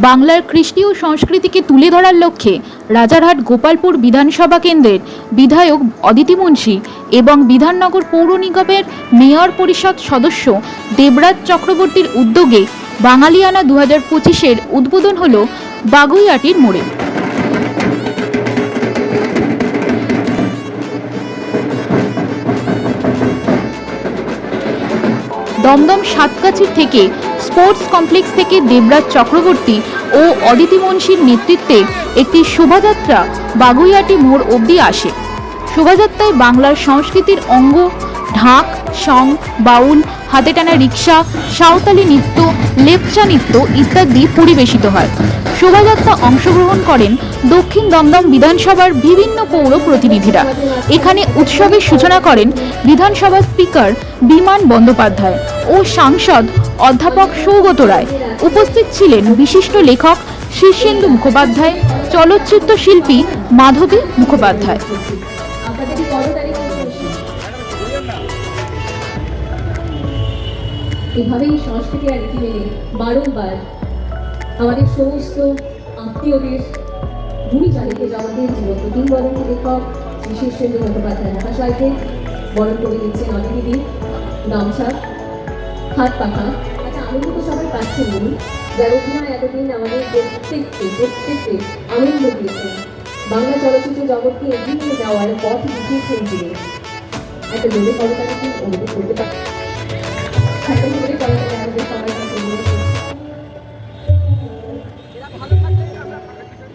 বাংলার কৃষ্টি ও সংস্কৃতিকে তুলে ধরার লক্ষ্যে রাজারহাট গোপালপুর বিধানসভা কেন্দ্রের বিধায়ক অদিতি মুন্সি এবং বিধাননগর পৌর নিগমের মেয়র পরিষদ সদস্য দেবরাজ চক্রবর্তীর উদ্যোগে বাঙালিয়ানা 2025-এর উদ্বোধন হল বাগুইআটির মোড়ে। দমদম সাতগাছির থেকে স্পোর্টস কমপ্লেক্স থেকে দেবরাজ চক্রবর্তী ও অদিতি মুন্সির নেতৃত্বে একটি শোভাযাত্রা বাগুইআটি মোড় অবধি আসে। শোভাযাত্রায় বাংলার সংস্কৃতির অঙ্গ ঢাক, সং, বাউল, হাতে টানা রিক্সা, সাঁওতালি নৃত্য, লেপচা নৃত্য ইত্যাদি পরিবেশিত হয়। শোভাযাত্রা অংশগ্রহণ করেন দক্ষিণ দমদম বিধানসভার বিভিন্ন পৌর প্রতিনিধিরা। এখানে উৎসবের সূচনা করেন বিধানসভার স্পিকার বিমান বন্দ্যোপাধ্যায় ও সাংসদ অধ্যাপক সৌগত রায়। উপস্থিত ছিলেন বিশিষ্ট লেখক শীর্ষেন্দু মুখোপাধ্যায়, চলচ্চিত্র শিল্পী মাধবী মুখোপাধ্যায়। এভাবেই সংস্কৃতি আর রীতি মেনে বারংবার আমাদের সমস্ত আত্মীয়দের ভূমি চালিয়ে যাওয়াদের জীবন্ত কিংবদন্ত লেখক শ্রী শীর্ষেন্দু মুখোপাধ্যায় মহাশয়কে বরণ করে দিচ্ছেন অতিথি গামছা, হাত পাখা। আচ্ছা, আনন্দ তো সবাই পাচ্ছেন বলুন, যার অভিনয় এতদিন আমাদের প্রত্যেককে আনন্দ দিয়েছেন, বাংলা চলচ্চিত্র জগৎকে এগিয়ে নিয়ে যাওয়ার পথ দেখিয়েছেন যিনি। একটা জোরে করতালি কি অনুভব করতে পারে?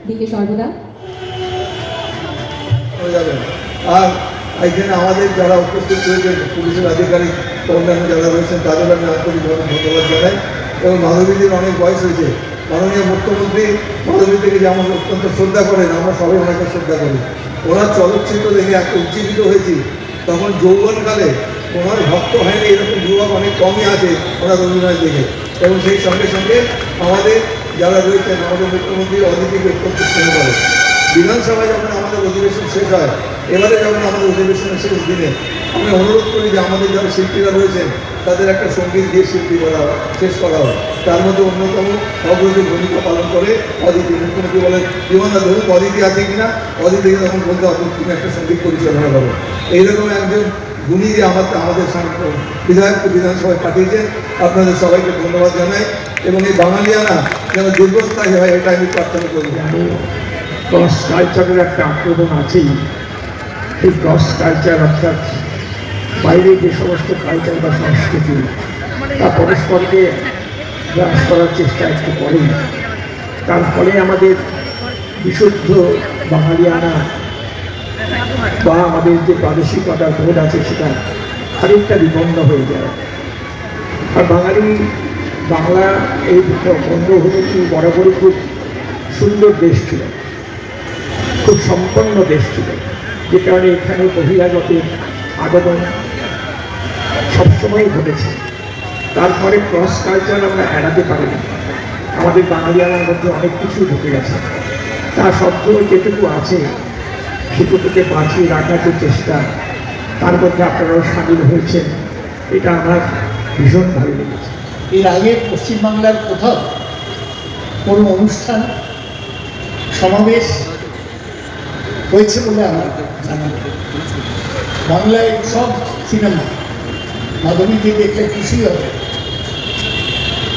দিকে সর্বদা আর এখানে আমাদের যারা উপস্থিত হয়েছেন পুলিশের আধিকারিক অন্যান্য যারা রয়েছেন তাদের আমি আন্তরিকভাবে ধন্যবাদ জানাই। এবং মাধবীদের অনেক বয়স হয়েছে, মাননীয় মুখ্যমন্ত্রী মাধবীদেরকে যে আমরা অত্যন্ত শ্রদ্ধা করেন, আমরা সবাই ওনাকে শ্রদ্ধা করি। ওনার চলচ্চিত্র দেখে এত উজ্জীবিত হয়েছি, তখন যৌবনকালে ওনার ভক্ত হয়নি এরকম যুবক অনেক কমই আছে ওনার অভিনয় দেখে। এবং সেই সঙ্গে সঙ্গে আমাদের যারা রয়েছেন আমাদের মুখ্যমন্ত্রী অদিতিকে অত্যন্ত স্নেহ করে। বিধানসভায় যখন আমাদের অধিবেশন শেষ হয়, এবারে যখন আমাদের অধিবেশনের শেষ দিনে আমি অনুরোধ করি যে আমাদের যারা শিল্পীরা রয়েছেন তাদের একটা সঙ্গীত দিয়ে শিল্পী শেষ করা হয়। তার মধ্যে অন্যতম অগ্রণী ভূমিকা পালন করে অদিতি। মুখ্যমন্ত্রী বলেন জীবনটা ধরুন অদিতি আছে কিনা, অদিতিকে তখন বলতে হবে তুমি একটা সঙ্গীত পরিচালনা করো। এইরকম একজন গুণী দিয়ে আমাদের বিধায়ককে বিধানসভায় পাঠিয়েছেন। আপনাদের সবাইকে ধন্যবাদ জানাই এবং এই বাঙালিয়ানা যেন দীর্ঘস্থায়ী হয় এটা আমি প্রার্থনা করি। ক্রস কালচারের একটা আক্রমণ আছেই। এই ক্রস কালচার অর্থাৎ বাইরে যে সমস্ত কালচার বা সংস্কৃতি তা পরস্পরকে গ্রাস করার চেষ্টা একটু করেই, তার ফলে আমাদের বিশুদ্ধ বাঙালিয়ানা বা আমাদের যে প্রাদেশিকতার বোধ আছে সেটা খানিকটা বিপন্ন হয়ে যায়। আর বাংলা এই বঙ্গভূমিটি বরাবরই খুব সুন্দর দেশ ছিল, খুব সম্পন্ন দেশ ছিল, যে কারণে এখানে বহিরাগতের আগমন সবসময় ঘটেছে। তারপরে ক্রস কালচার আমরা এড়াতে পারিনি, আমাদের বাঙালিয়ানার মধ্যে অনেক কিছু ঢুকে গেছে। তা সত্ত্বেও যেটুকু আছে সেটুকুকে বাঁচিয়ে রাখার যে চেষ্টা, তার মধ্যে আপনারাও সামিল হয়েছেন, এটা আমার ভীষণ ভালো লেগেছে। এর আগে পশ্চিমবাংলার কোথাও কোনো অনুষ্ঠান সমাবেশ হয়েছে বলে আমার জানা নেই। বাংলায় সব সিনেমা মাধবীকে দেখলে খুশি হবে।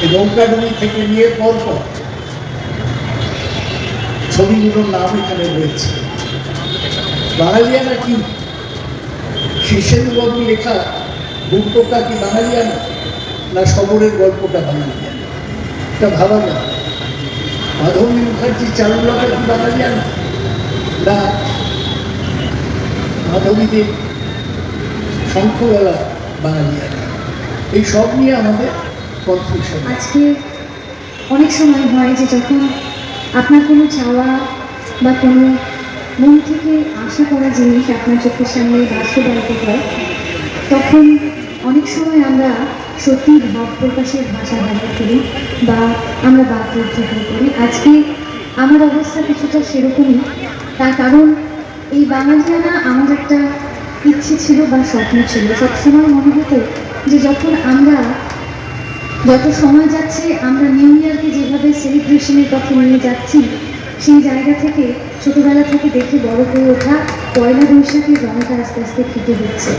এই নৌকাডুবি থেকে নিয়ে পরপর ছবিগুলোর নাম এখানে রয়েছে। বাঙালিয়ানা কি শীর্ষেন্দুবাবু লেখা গল্পটা কি বাঙালিয়ানা, না শবরের গল্পটা বাঙালিয়ানা? এটা ভাবা না। মাধবী মুখার্জি চারুলতা কি বাঙালিয়ানা, না মাধবীদের শঙ্খবেলা বাঙালিয়ানা? এই সব নিয়ে আমাদের কনফিউশন। আজকে অনেক সময় হয় যে যখন আপনার কোনো চাওয়া বা কোনো মন থেকে আশা করা জিনিস আপনার চোখের সামনে বাস্তবায়িত হয়, তখন অনেক সময় আমরা সত্যি ভাব প্রকাশের ভাষা ব্যবহার করি বা আমরা বাক্য উচ্চারণ করি। আজকে আমার অবস্থা কিছুটা সেরকমই, তার কারণ এই বাঙালিয়ানা আমার একটা ইচ্ছে ছিল বা স্বপ্ন ছিল। সবসময় মনে হতো যে যখন আমরা যত সময় যাচ্ছে আমরা নিউ ইয়ারকে যেভাবে সেলিব্রেশনের পথে নিয়ে যাচ্ছি, সেই জায়গা থেকে ছোটবেলা থেকে দেখে বড় হয়ে ওঠা পয়লা বৈশাখের রঙটা আস্তে আস্তে ফিকে হচ্ছে।